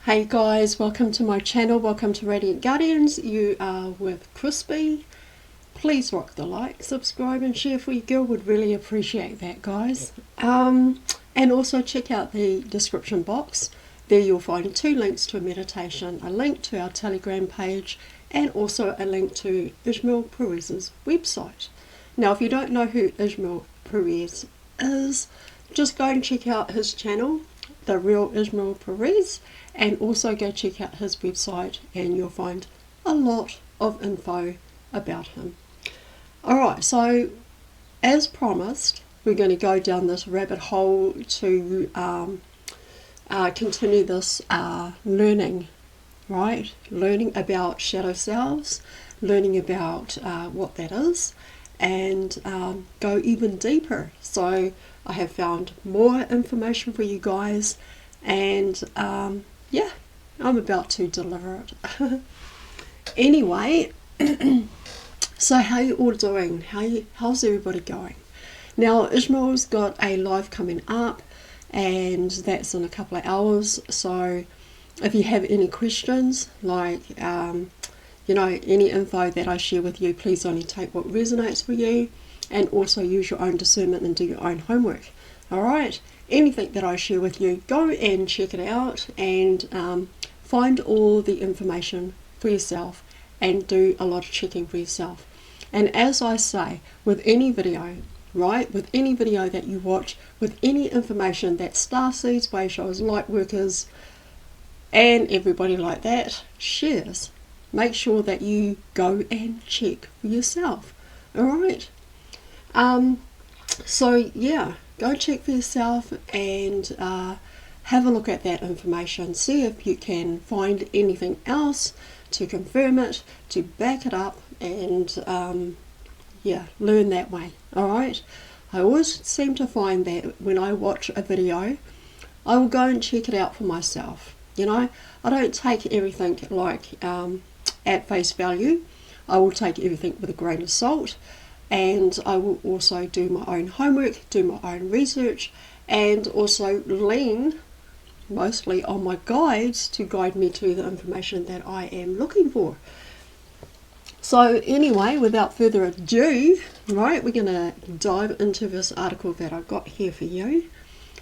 Hey guys, welcome to my channel, welcome to Radiant Guardians. You are with Crispy. Please rock the like, subscribe and share for your girl, would really appreciate that guys. And also check out the description box. There you'll find 2 links to a meditation, a link to our Telegram page and also a link to Ishmael Perez's website. Now if you don't know who Ishmael Perez is, just go and check out his channel, The Real Ishmael Perez, and also go check out his website and you'll find a lot of info about him. Alright, so as promised, we're going to go down this rabbit hole to continue this learning, right? Learning about shadow selves, learning about what that is, and go even deeper. So I have found more information for you guys, and yeah, I'm about to deliver it. Anyway, so how you all doing? How's everybody going? Now Ishmael's got a live coming up, and that's in a couple of hours. So if you have any questions, like you know, any info that I share with you, please only take what resonates for you, and also use your own discernment and do your own homework. Alright, anything that I share with you, go and check it out and find all the information for yourself and do a lot of checking for yourself. And as I say, with any video, right, with any video that you watch, with any information that starseeds, way shows, light workers and everybody like that shares, make sure that you go and check for yourself. Alright, so yeah, go check for yourself and have a look at that information. See if you can find anything else to confirm it, to back it up, and yeah, learn that way. Alright, I always seem to find that when I watch a video, I will go and check it out for myself. You know, I don't take everything like at face value. I will take everything with a grain of salt, and I will also do my own homework, do my own research, and also lean mostly on my guides to guide me to the information that I am looking for. So anyway, without further ado, right, we're going to dive into this article that I've got here for you.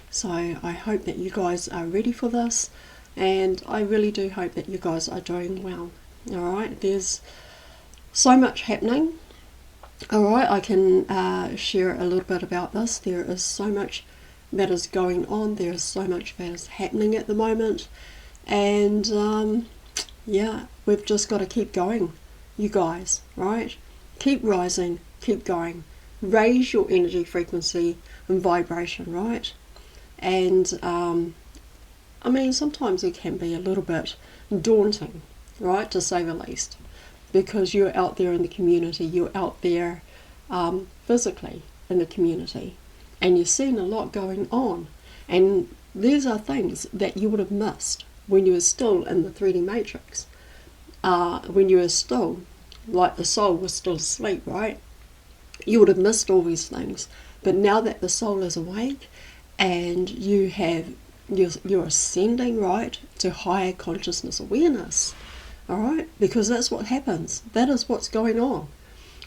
So I hope that you guys are ready for this, and I really do hope that you guys are doing well. Alright, there's so much happening. Alright, I can share a little bit about this. There is so much that is going on. There is so much that is happening at the moment. And yeah, we've just got to keep going, you guys, right? Keep rising, keep going. Raise your energy frequency and vibration, right? And I mean, sometimes it can be a little bit daunting, right, to say the least, because you're out there in the community, you're out there physically in the community, and you're seeing a lot going on, and these are things that you would have missed when you were still in the 3D matrix, when you were still, like the soul was still asleep, right? You would have missed all these things, but now that the soul is awake and you're ascending, right, to higher consciousness awareness. Alright, because that's what happens. That is what's going on,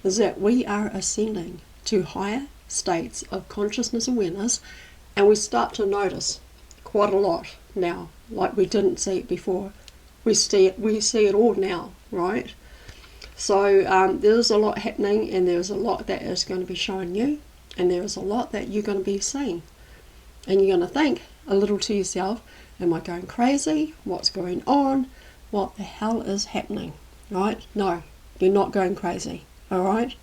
is that we are ascending to higher states of consciousness awareness, and we start to notice quite a lot now, like we didn't see it before. We see it all now, right? So there's a lot happening, and there's a lot that is going to be showing you, and there is a lot that you're going to be seeing. And you're going to think a little to yourself, am I going crazy? What's going on? What the hell is happening? Right? No, you're not going crazy. Alright?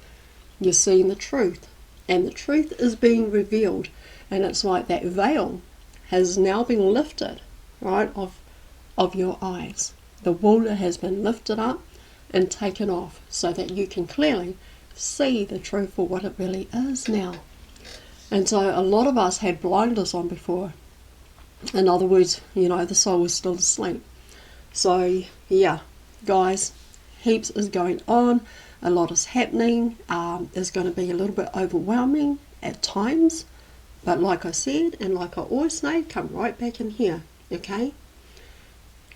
You're seeing the truth. And the truth is being revealed. And it's like that veil has now been lifted, right, of your eyes. The wool has been lifted up and taken off so that you can clearly see the truth for what it really is now. And so a lot of us had blinders on before. In other words, you know, the soul was still asleep. So yeah, guys, heaps is going on, a lot is happening. It's going to be a little bit overwhelming at times, but like I said, and like I always say, come right back in here, okay?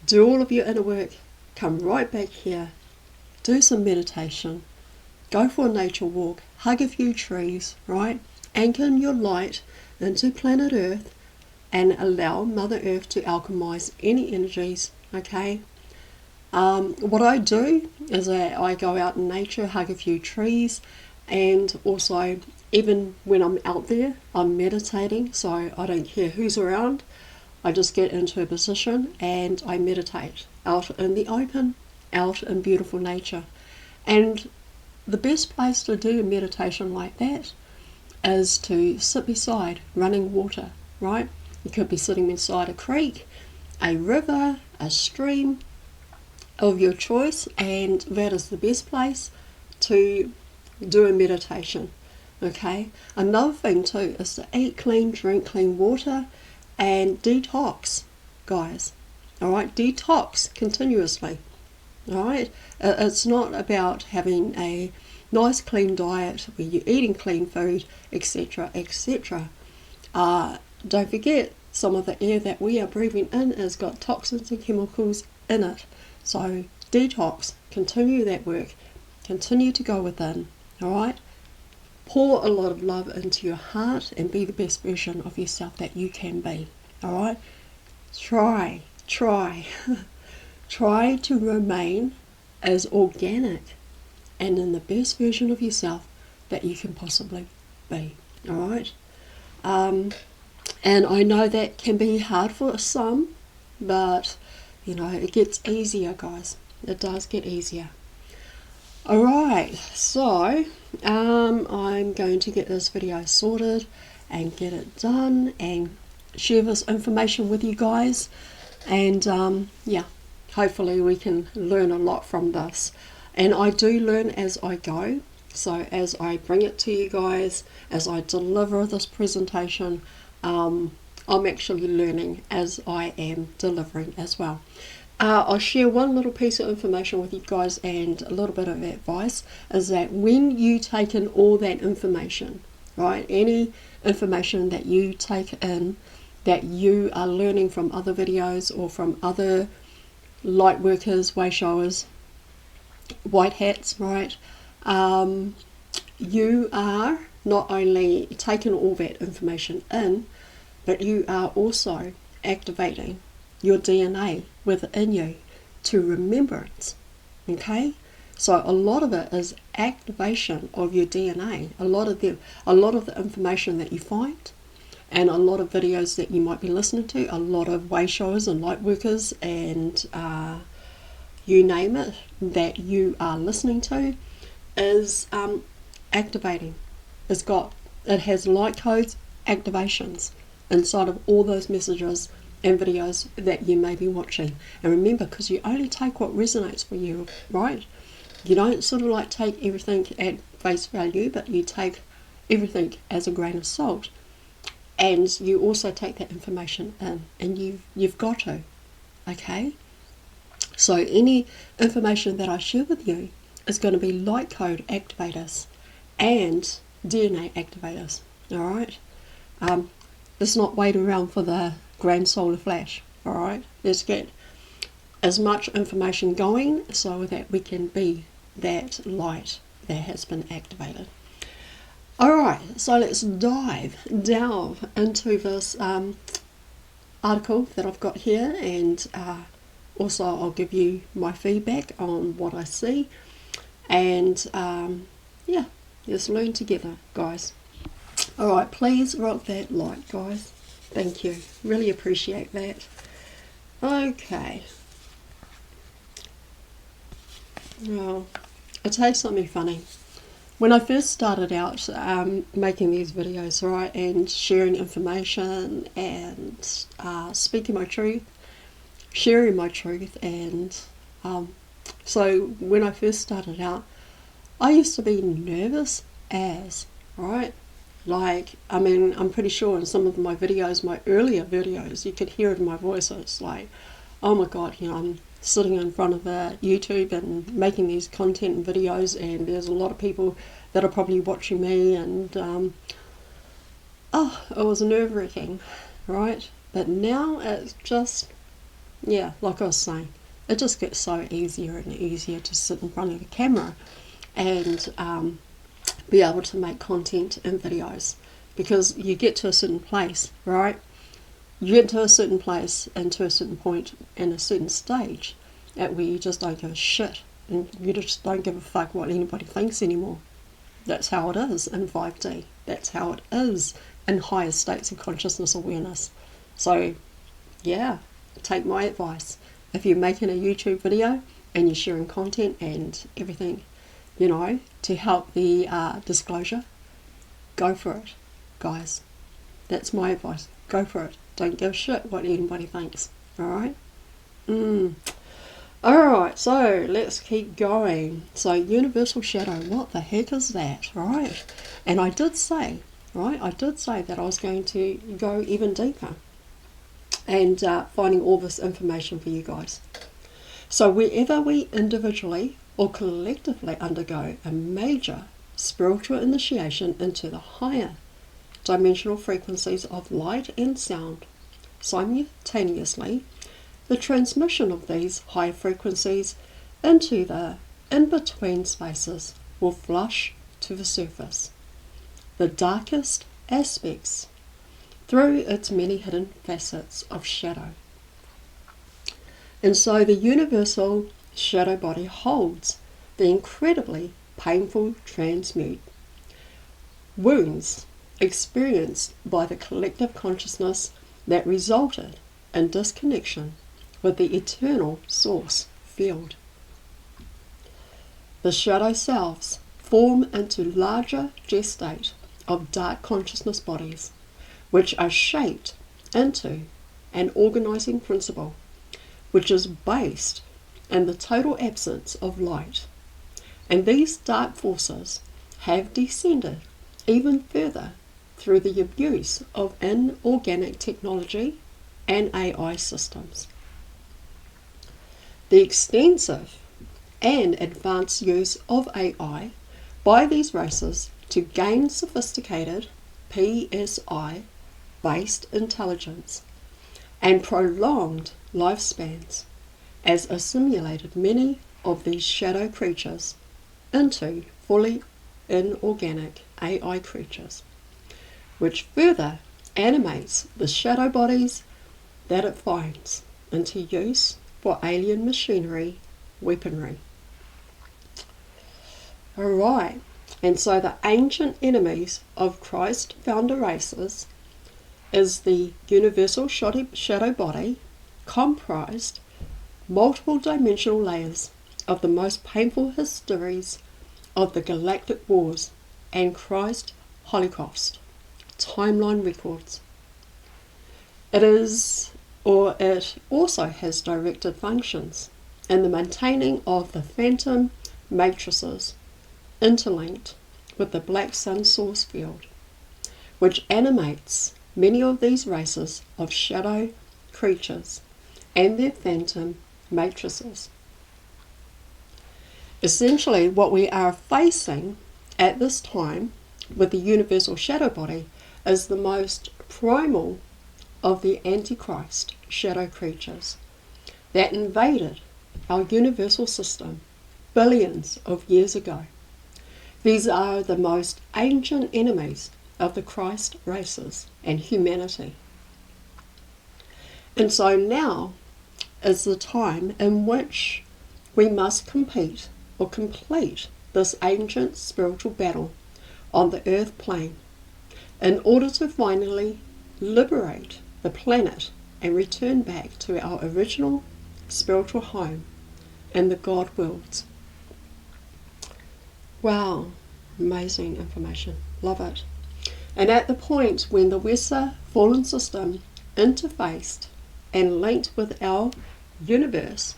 do all of your inner work, come right back here, do some meditation, go for a nature walk, hug a few trees, right? Anchor your light into planet Earth and allow Mother Earth to alchemize any energies, okay? What I do is that I go out in nature, hug a few trees, and also even when I'm out there, I'm meditating, so I don't care who's around. I just get into a position and I meditate out in the open, out in beautiful nature. And the best place to do a meditation like that is to sit beside running water, right? You could be sitting beside a creek, a river, a stream of your choice, and that is the best place to do a meditation, okay? Another thing too is to eat clean, drink clean water, and detox, guys, all right? Detox continuously, all right? It's not about having a nice clean diet where you're eating clean food, etc., etc. Don't forget, some of the air that we are breathing in has got toxins and chemicals in it. So detox, continue that work, continue to go within, all right? Pour a lot of love into your heart and be the best version of yourself that you can be, all right? Try to remain as organic and in the best version of yourself that you can possibly be, all right? And I know that can be hard for some, but you know, it gets easier, guys. It does get easier. All right, so I'm going to get this video sorted and get it done and share this information with you guys. And yeah, hopefully we can learn a lot from this. And I do learn as I go. So as I bring it to you guys, as I deliver this presentation, I'm actually learning as I am delivering as well. I'll share one little piece of information with you guys, and a little bit of advice is that when you take in all that information, right, any information that you take in that you are learning from other videos or from other light workers, way showers, white hats, right, you are not only taking all that information in, but you are also activating your DNA within you to remembrance, okay? So a lot of it is activation of your DNA. A lot of the information that you find, and a lot of videos that you might be listening to, a lot of way showers and light workers, and you name it, that you are listening to, is activating. It has light codes, activations inside of all those messages and videos that you may be watching. And remember, because you only take what resonates for you, right? You don't sort of like take everything at face value, but you take everything as a grain of salt. And you also take that information in, and you've got to, okay? So any information that I share with you is going to be light code activators and DNA activators, all right? Let's not wait around for the grand solar flash, all right? Let's get as much information going so that we can be that light that has been activated. All right, so let's delve into this article that I've got here, and also I'll give you my feedback on what I see, and yeah, let's learn together, guys. All right, please rock that like, guys. Thank you. Really appreciate that. Okay. Well, I'll tell you something funny. When I first started out making these videos, right, and sharing information and speaking my truth, sharing my truth, and so when I first started out, I used to be nervous as, right? Like, I mean, I'm pretty sure in some of my videos, my earlier videos, you could hear it in my voice. It's like, oh my God, you know, I'm sitting in front of YouTube and making these content and videos, and there's a lot of people that are probably watching me, and oh, it was nerve-wracking, right? But now it's just Yeah, like I was saying, it just gets so easier and easier to sit in front of the camera and be able to make content and videos, because you get to a certain place, right? You get to a certain place and to a certain point and a certain stage at where you just don't give a shit and you just don't give a fuck what anybody thinks anymore. That's how it is in 5D. That's how it is in higher states of consciousness awareness. So, yeah, take my advice. If you're making a YouTube video and you're sharing content and everything, to help the disclosure, go for it, guys. That's my advice. Go for it. Don't give a shit what anybody thinks. Alright? Alright, so let's keep going. So, universal shadow, what the heck is that? Right? And I did say that I was going to go even deeper and finding all this information for you guys. So, wherever we individually or collectively undergo a major spiritual initiation into the higher dimensional frequencies of light and sound, simultaneously, the transmission of these high frequencies into the in-between spaces will flush to the surface the darkest aspects through its many hidden facets of shadow. And so the universal shadow body holds the incredibly painful transmute wounds experienced by the collective consciousness that resulted in disconnection with the eternal source field. The shadow selves form into larger gestate of dark consciousness bodies, which are shaped into an organizing principle, which is based in the total absence of light. And these dark forces have descended even further through the abuse of inorganic technology and AI systems. The extensive and advanced use of AI by these races to gain sophisticated PSI-based intelligence and prolonged lifespans has assimilated many of these shadow creatures into fully inorganic AI creatures, which further animates the shadow bodies that it finds into use for alien machinery, weaponry. Alright, and so the ancient enemies of Christ founder races is the universal shadow body, comprised multiple dimensional layers of the most painful histories of the galactic wars and Christ Holocaust timeline records. It also has directed functions in the maintaining of the phantom matrices interlinked with the black sun source field, which animates many of these races of shadow creatures and their phantom matrices. Essentially, what we are facing at this time with the universal shadow body is the most primal of the Antichrist shadow creatures that invaded our universal system billions of years ago. These are the most ancient enemies of the Christ races and humanity. And so now is the time in which we must compete or complete this ancient spiritual battle on the earth plane in order to finally liberate the planet and return back to our original spiritual home in the God worlds. Wow, amazing information. Love it. And at the point when the Weser fallen system interfaced and linked with our universe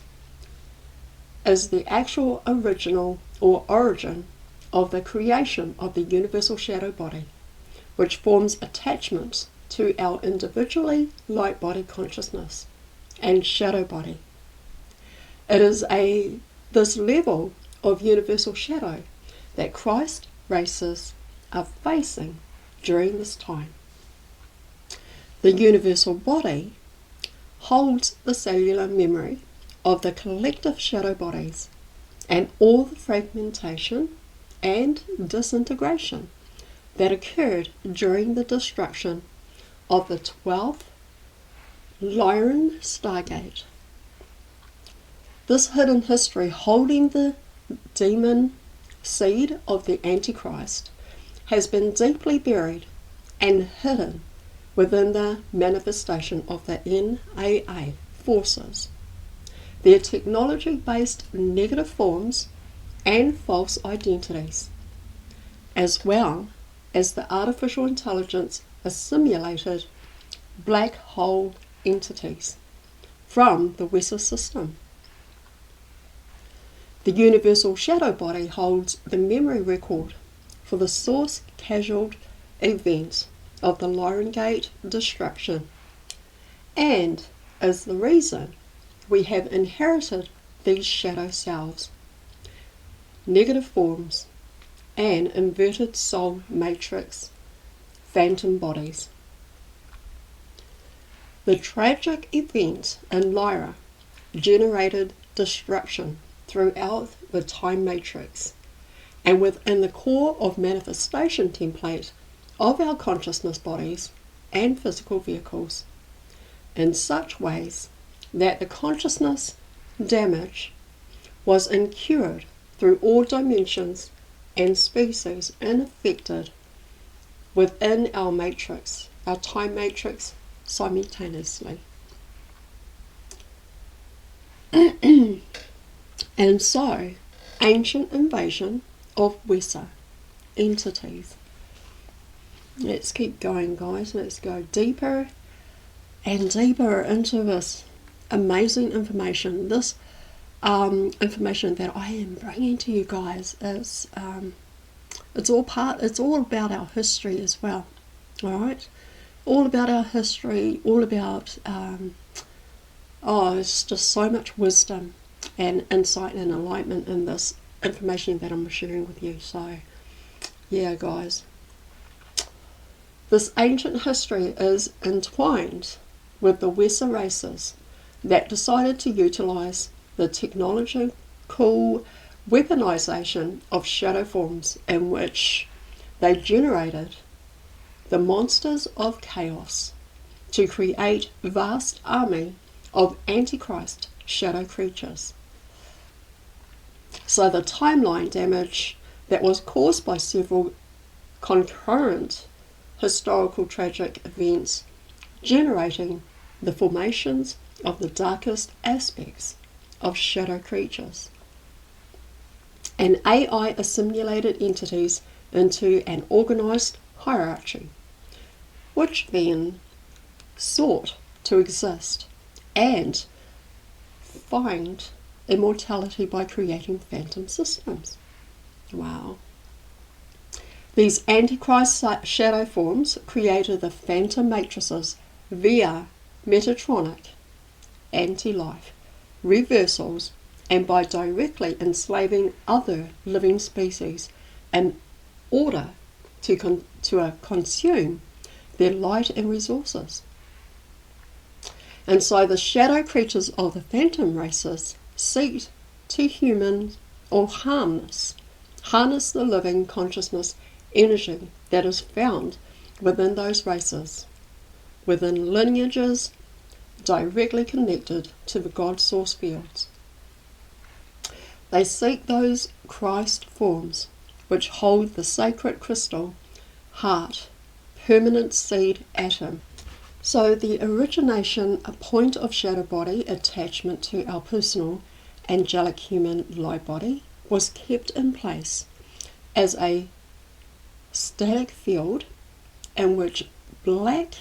is the actual original or origin of the creation of the universal shadow body, which forms attachments to our individually light body consciousness and shadow body. It is this level of universal shadow that Christ races are facing during this time. The universal body holds the cellular memory of the collective shadow bodies and all the fragmentation and disintegration that occurred during the destruction of the 12th Lyran Stargate. This hidden history holding the demon seed of the Antichrist has been deeply buried and hidden within the manifestation of the NAA forces, their technology-based negative forms and false identities, as well as the artificial intelligence assimilated black hole entities from the Wesser system. The universal shadow body holds the memory record for the source casualed events of the Lyran Gate destruction, and is the reason we have inherited these shadow selves, negative forms, and inverted soul matrix phantom bodies. The tragic event in Lyra generated destruction throughout the time matrix and within the core of manifestation template of our consciousness bodies and physical vehicles in such ways that the consciousness damage was incurred through all dimensions and species unaffected within our matrix, our time matrix, simultaneously. And so, ancient invasion of Wesser entities. Let's keep going, guys. Let's go deeper and deeper into this amazing information. This information that I am bringing to you guys is it's all about our history as well. All right, all about our history, all about it's just so much wisdom and insight and enlightenment in this information that I'm sharing with you. So yeah, guys, this ancient history is entwined with the Wesser races that decided to utilize the technological weaponization of shadow forms in which they generated the monsters of chaos to create a vast army of Antichrist shadow creatures. So the timeline damage that was caused by several concurrent historical tragic events generating the formations of the darkest aspects of shadow creatures and AI assimilated entities into an organized hierarchy, which then sought to exist and find immortality by creating phantom systems. Wow. These Antichrist shadow forms created the phantom matrices via Metatronic, anti-life, reversals, and by directly enslaving other living species in order to consume their light and resources. And so the shadow creatures of the phantom races seek to human or harness the living consciousness energy that is found within those races, within lineages directly connected to the God source fields. They seek those Christ forms which hold the sacred crystal, heart, permanent seed atom. So the origination, a point of shadow body attachment to our personal angelic human light body was kept in place as a static field in which black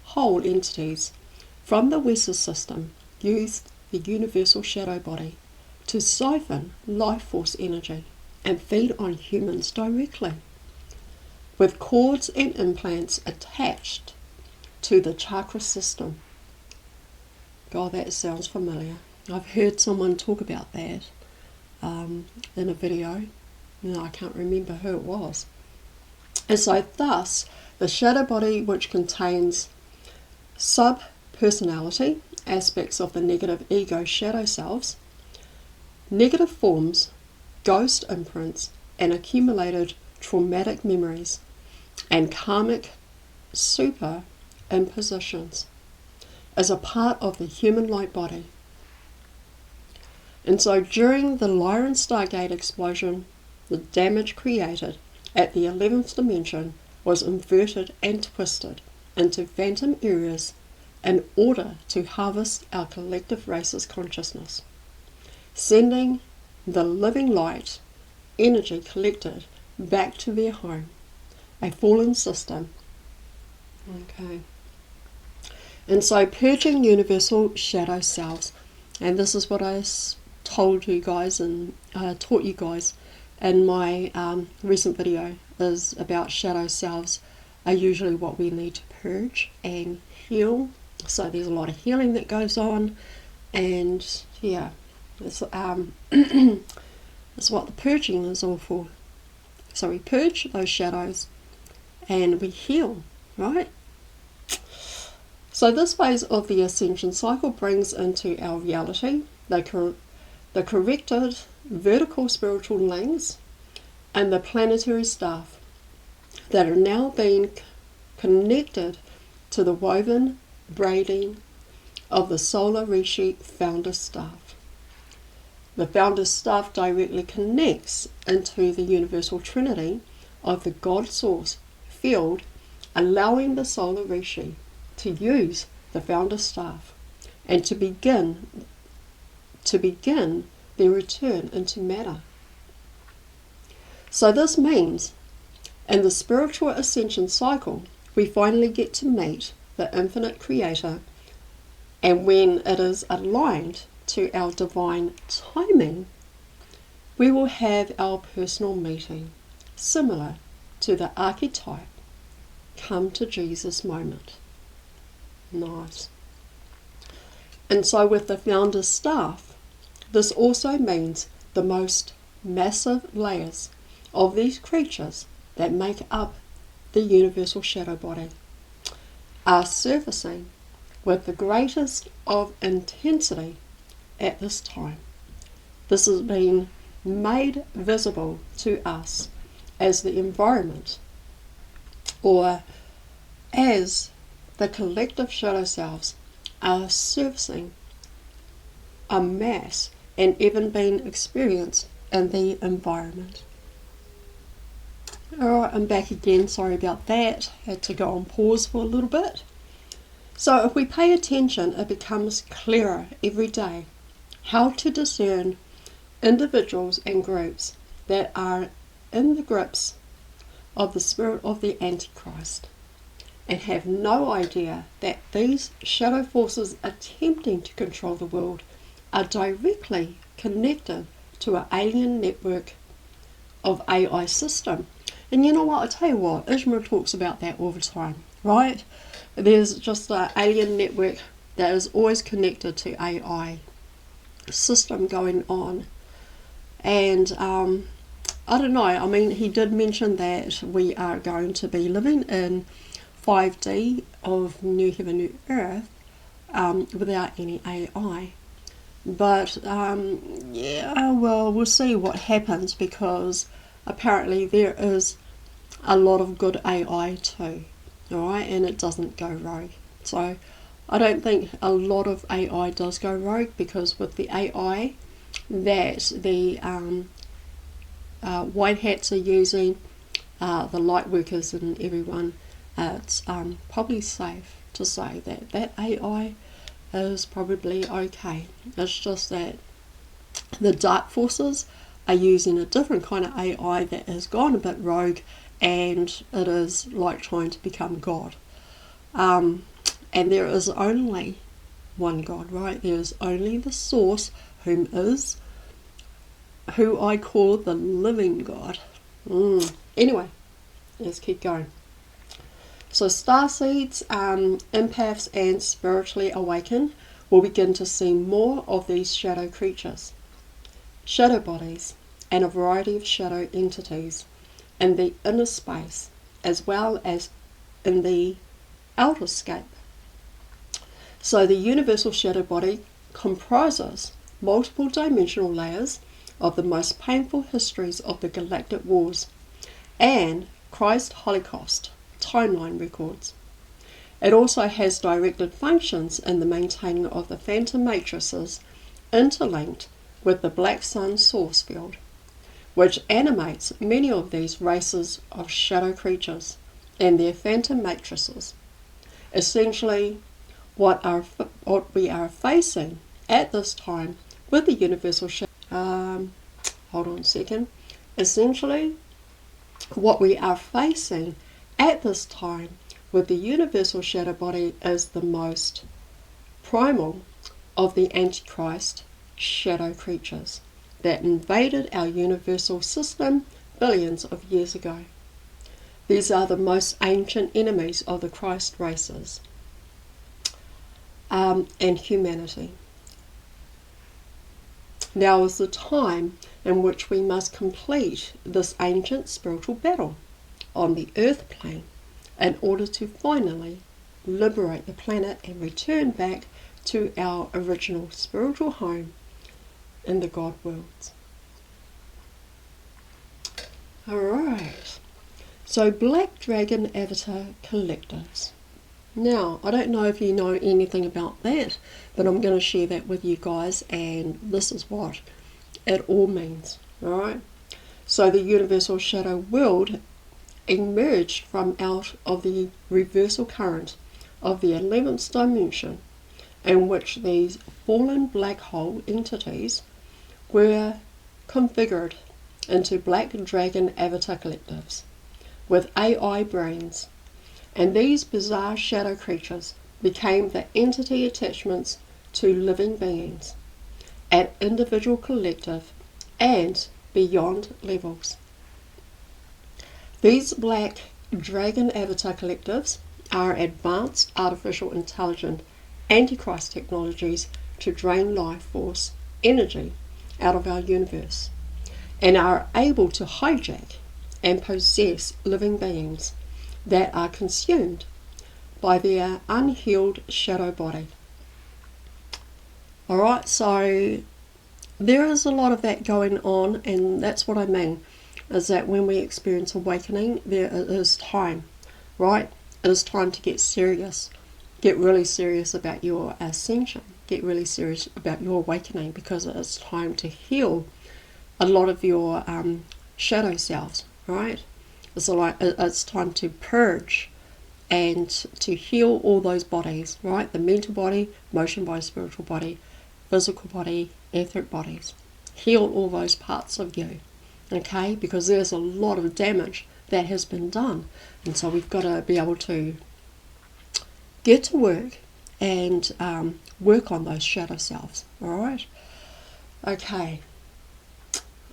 hole entities from the Wesser system used the universal shadow body to siphon life force energy and feed on humans directly, with cords and implants attached to the chakra system. God, that sounds familiar. I've heard someone talk about that in a video. No, I can't remember who it was. And so thus, the shadow body, which contains sub-personality aspects of the negative ego shadow selves, negative forms, ghost imprints, and accumulated traumatic memories, and karmic superimpositions as a part of the human light body. And so during the Lyran Stargate explosion, the damage created at the 11th dimension was inverted and twisted into phantom areas in order to harvest our collective race's consciousness, sending the living light energy collected back to their home, a fallen system. Okay. And so purging universal shadow selves, and this is what I told you guys and taught you guys in my recent video, is about shadow selves are usually what we need to purge and heal. So there's a lot of healing that goes on, and yeah, it's it's what the purging is all for. So we purge those shadows and we heal, right? So this phase of the ascension cycle brings into our reality the corrected vertical spiritual links and the planetary staff that are now being connected to the woven braiding of the solar Rishi founder staff. The founder staff directly connects into the universal trinity of the God source field, allowing the solar Rishi to use the founder staff and to begin their return into matter. So this means in the spiritual ascension cycle, we finally get to meet the infinite creator, and when it is aligned to our divine timing, we will have our personal meeting, similar to the archetype come to Jesus moment. Nice. And so with the founder's staff, this also means the most massive layers of these creatures that make up the universal shadow body are surfacing with the greatest of intensity at this time. This has been made visible to us as the environment, or as the collective shadow selves are surfacing en masse and even being experienced in the environment. Alright, I'm back again, sorry about that, had to go on pause for a little bit. So if we pay attention, it becomes clearer every day how to discern individuals and groups that are in the grips of the spirit of the Antichrist and have no idea that these shadow forces attempting to control the world are directly connected to an alien network of AI system. And you know what, I tell you what, Ishmael talks about that all the time, right? There's just an alien network that is always connected to AI system going on. And I don't know, I mean, he did mention that we are going to be living in 5D of New Heaven, New Earth without any AI. But yeah, well, we'll see what happens, because apparently there is a lot of good AI too, alright, and it doesn't go rogue. So I don't think a lot of AI does go rogue, because with the AI that the white hats are using, the light workers and everyone, it's probably safe to say that that AI is probably okay. It's just that the dark forces are using a different kind of AI that has gone a bit rogue, and it is like trying to become God. And there is only one God, right? There is only the source, who I call the living God. Anyway, let's keep going. So starseeds, empaths and spiritually awakened will begin to see more of these shadow creatures, shadow bodies, and a variety of shadow entities in the inner space as well as in the outer scape. So the universal shadow body comprises multiple dimensional layers of the most painful histories of the galactic wars and Christ Holocaust timeline records. It also has directed functions in the maintaining of the phantom matrices interlinked with the black sun source field, which animates many of these races of shadow creatures and their phantom matrices. Essentially, what we are facing at this time with the universal shadow. Hold on a second. Essentially, what we are facing at this time with the universal shadow body is the most primal of the Antichrist shadow creatures that invaded our universal system billions of years ago. These are the most ancient enemies of the Christ races and humanity. Now is the time in which we must complete this ancient spiritual battle on the earth plane in order to finally liberate the planet and return back to our original spiritual home in the God worlds. Alright, so Black Dragon Avatar Collectives. Now, I don't know if you know anything about that, but I'm going to share that with you guys, and this is what it all means. Alright, so the universal shadow world emerged from out of the reversal current of the 11th dimension, in which these fallen black hole entities were configured into Black Dragon Avatar Collectives with AI brains, and these bizarre shadow creatures became the entity attachments to living beings at individual, collective, and beyond levels. These Black Dragon Avatar Collectives are advanced artificial intelligent Antichrist technologies to drain life force energy out of our universe, and are able to hijack and possess living beings that are consumed by their unhealed shadow body. Alright, so there is a lot of that going on, and that's what I mean, is that when we experience awakening, there is time, right? It is time to get serious. Get really serious about your ascension. Get really serious about your awakening, because it's time to heal a lot of your shadow selves, right? It's time to purge and to heal all those bodies, right? The mental body, emotion body, spiritual body, physical body, etheric bodies. Heal all those parts of you, okay? Because there's a lot of damage that has been done, and so we've got to be able to get to work and work on those shadow selves. All right. Okay,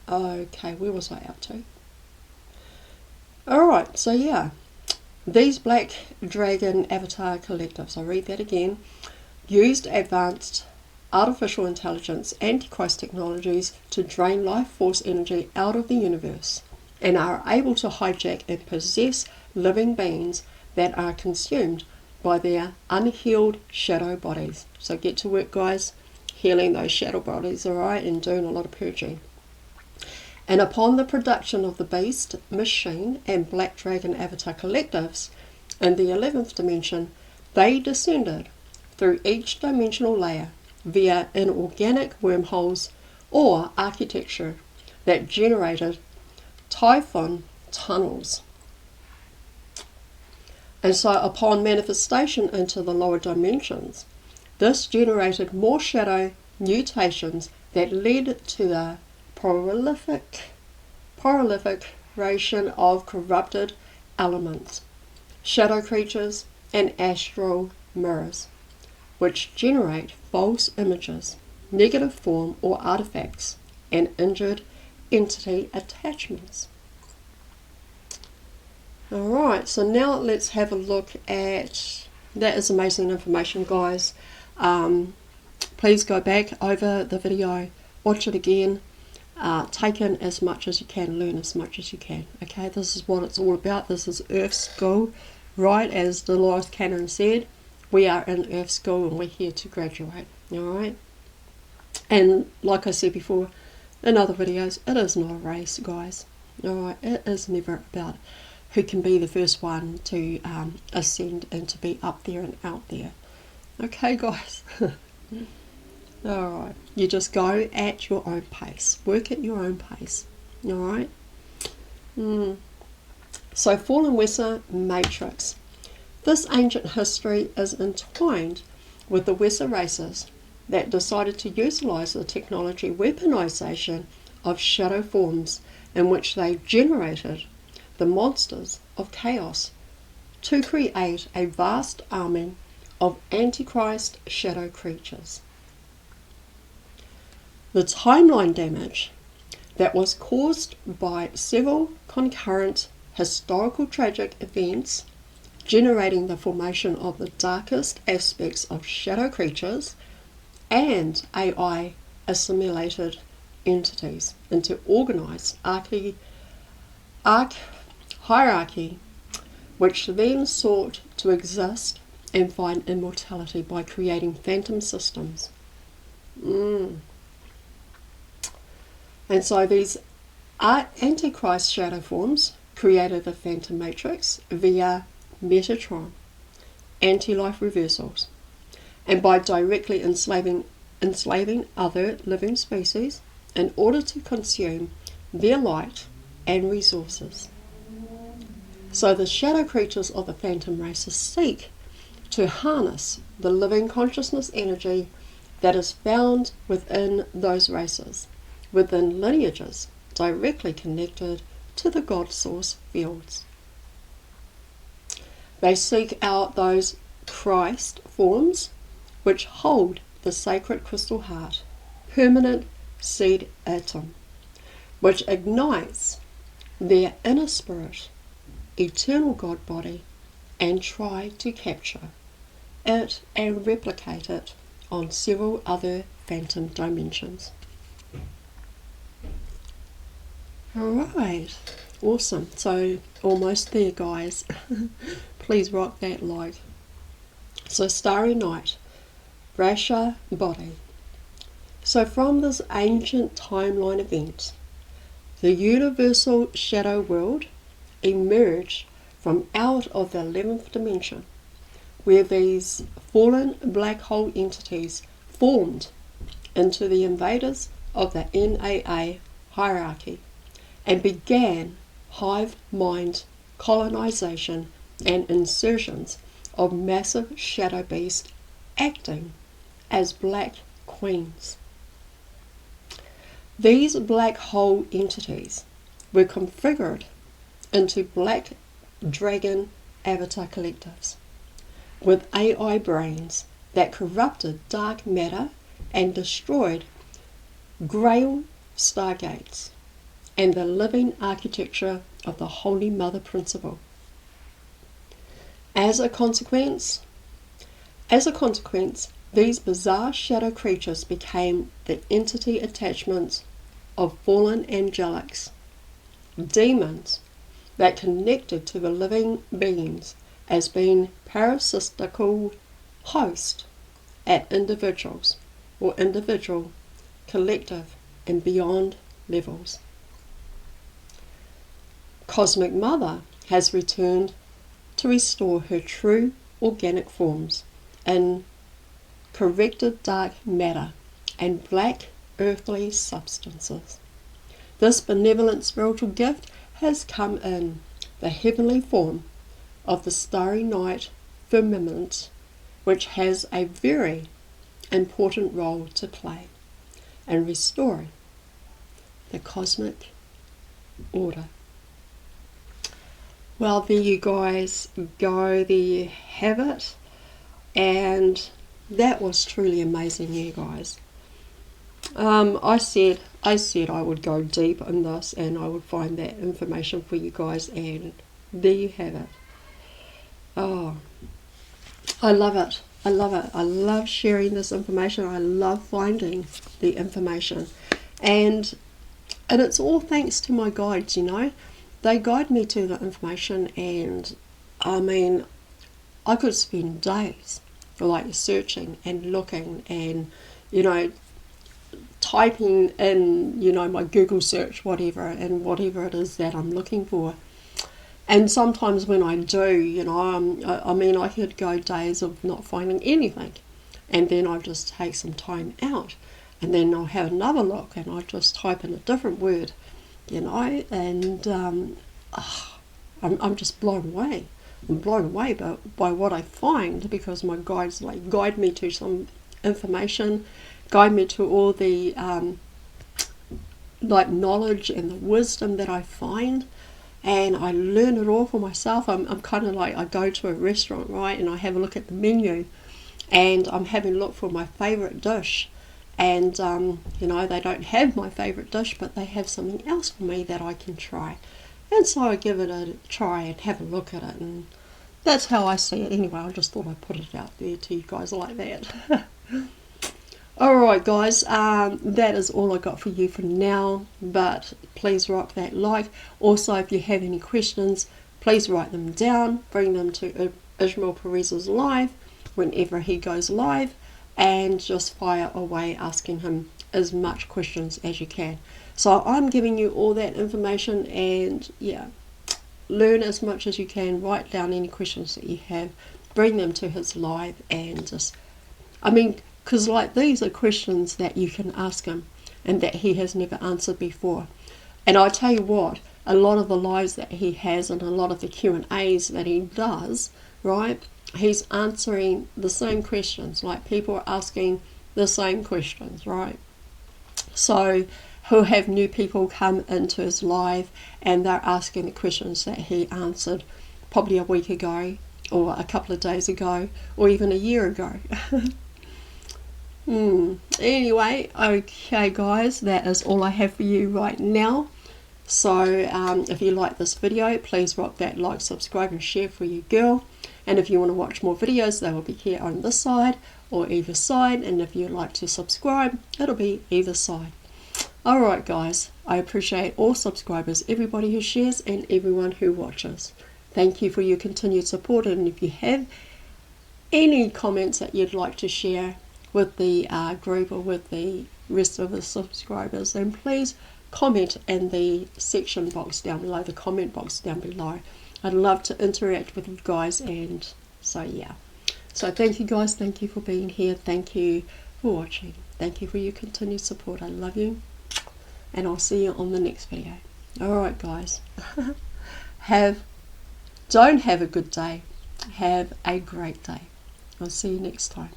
where was I up to? All right, so yeah, these Black Dragon Avatar Collectives, I'll read that again, used advanced artificial intelligence Antichrist technologies to drain life force energy out of the universe, and are able to hijack and possess living beings that are consumed by their unhealed shadow bodies. So get to work, guys, healing those shadow bodies, alright, and doing a lot of purging. And upon the production of the Beast, Machine, and Black Dragon Avatar Collectives in the 11th dimension, they descended through each dimensional layer via inorganic wormholes or architecture that generated typhon tunnels. And so upon manifestation into the lower dimensions, this generated more shadow mutations that led to the proliferation of corrupted elements, shadow creatures, and astral mirrors, which generate false images, negative form or artifacts, and injured entity attachments. Alright, so now let's have a look at, that is amazing information, guys. Please go back over the video, watch it again, take in as much as you can, learn as much as you can. Okay, this is what it's all about. This is Earth School, right, as Dolores Cannon said. We are in Earth School and we're here to graduate, alright? And like I said before in other videos, it is not a race, guys. Alright, it is never about who can be the first one to ascend and to be up there and out there. Okay, guys? Alright, you just go at your own pace. Work at your own pace. Alright? So, fallen Weser matrix. This ancient history is entwined with the Weser races that decided to utilize the technology weaponization of shadow forms in which they generated the monsters of chaos to create a vast army of Antichrist shadow creatures. The timeline damage that was caused by several concurrent historical tragic events generating the formation of the darkest aspects of shadow creatures and AI assimilated entities into organized hierarchy, which then sought to exist and find immortality by creating phantom systems. And so these Antichrist shadow forms created the phantom matrix via Metatron, anti-life reversals, and by directly enslaving other living species in order to consume their light and resources. So the shadow creatures of the phantom races seek to harness the living consciousness energy that is found within those races, within lineages directly connected to the God source fields. They seek out those Christ forms which hold the sacred crystal heart, permanent seed atom, which ignites their inner spirit, eternal God body, and try to capture it and replicate it on several other phantom dimensions. Alright, awesome. So almost there, guys. Please rock that like. So Starry Night, Brasha body. So from this ancient timeline event, the universal shadow world emerged from out of the 11th dimension, where these fallen black hole entities formed into the invaders of the NAA hierarchy and began hive mind colonization and insertions of massive shadow beasts acting as black queens. These black hole entities were configured into black dragon avatar collectives with AI brains that corrupted dark matter and destroyed Grail stargates and the living architecture of the Holy Mother Principle. As a consequence, these bizarre shadow creatures became the entity attachments of fallen angelics, demons that connected to the living beings as being parasitical host at individuals or individual, collective, and beyond levels. Cosmic Mother has returned to restore her true organic forms in corrected dark matter and black earthly substances. This benevolent spiritual gift has come in the heavenly form of the starry night firmament, which has a very important role to play in restoring the cosmic order. Well, there you guys go, there you have it, and that was truly amazing, you guys. I said I would go deep in this and I would find that information for you guys, and there you have it. Oh, I love it. I love it. I love sharing this information. I love finding the information, and it's all thanks to my guides, you know. They guide me to the information, and I mean, I could spend days like searching and looking and, you know, typing in, you know, my Google search, whatever, and whatever it is that I'm looking for. And sometimes when I do, you know, I mean, I could go days of not finding anything. And then I'll just take some time out. And then I'll have another look and I'll just type in a different word, you know, and I'm just blown away. I'm blown away by what I find, because my guides like guide me to some information, guide me to all the like knowledge and the wisdom that I find, and I learn it all for myself. I'm kind of like, I go to a restaurant, right, and I have a look at the menu, and I'm having a look for my favourite dish, and you know, they don't have my favourite dish, but they have something else for me that I can try, and so I give it a try and have a look at it, and that's how I see it anyway. I just thought I'd put it out there to you guys like that. Alright guys, that is all I got for you for now, but please rock that like. Also, if you have any questions, please write them down, bring them to Ishmael Perez's live whenever he goes live, and just fire away asking him as much questions as you can. So I'm giving you all that information, and yeah, learn as much as you can, write down any questions that you have, bring them to his live, and just, I mean, because like these are questions that you can ask him and that he has never answered before. And I tell you what, a lot of the lives that he has and a lot of the Q&As that he does, right, he's answering the same questions. Like, people are asking the same questions, right? So he'll have new people come into his live and they're asking the questions that he answered probably a week ago or a couple of days ago or even a year ago. Anyway, okay guys, that is all I have for you right now. So if you like this video, please rock that like, subscribe and share for your girl. And if you want to watch more videos, they will be here on this side or either side, and if you'd like to subscribe, it'll be either side. Alright guys, I appreciate all subscribers, everybody who shares and everyone who watches. Thank you for your continued support, and if you have any comments that you'd like to share with the group or with the rest of the subscribers, then please comment in the section box down below, the comment box down below. I'd love to interact with you guys, and so yeah. So thank you guys, thank you for being here, thank you for watching, thank you for your continued support. I love you, and I'll see you on the next video. Alright guys, don't have a good day, have a great day. I'll see you next time.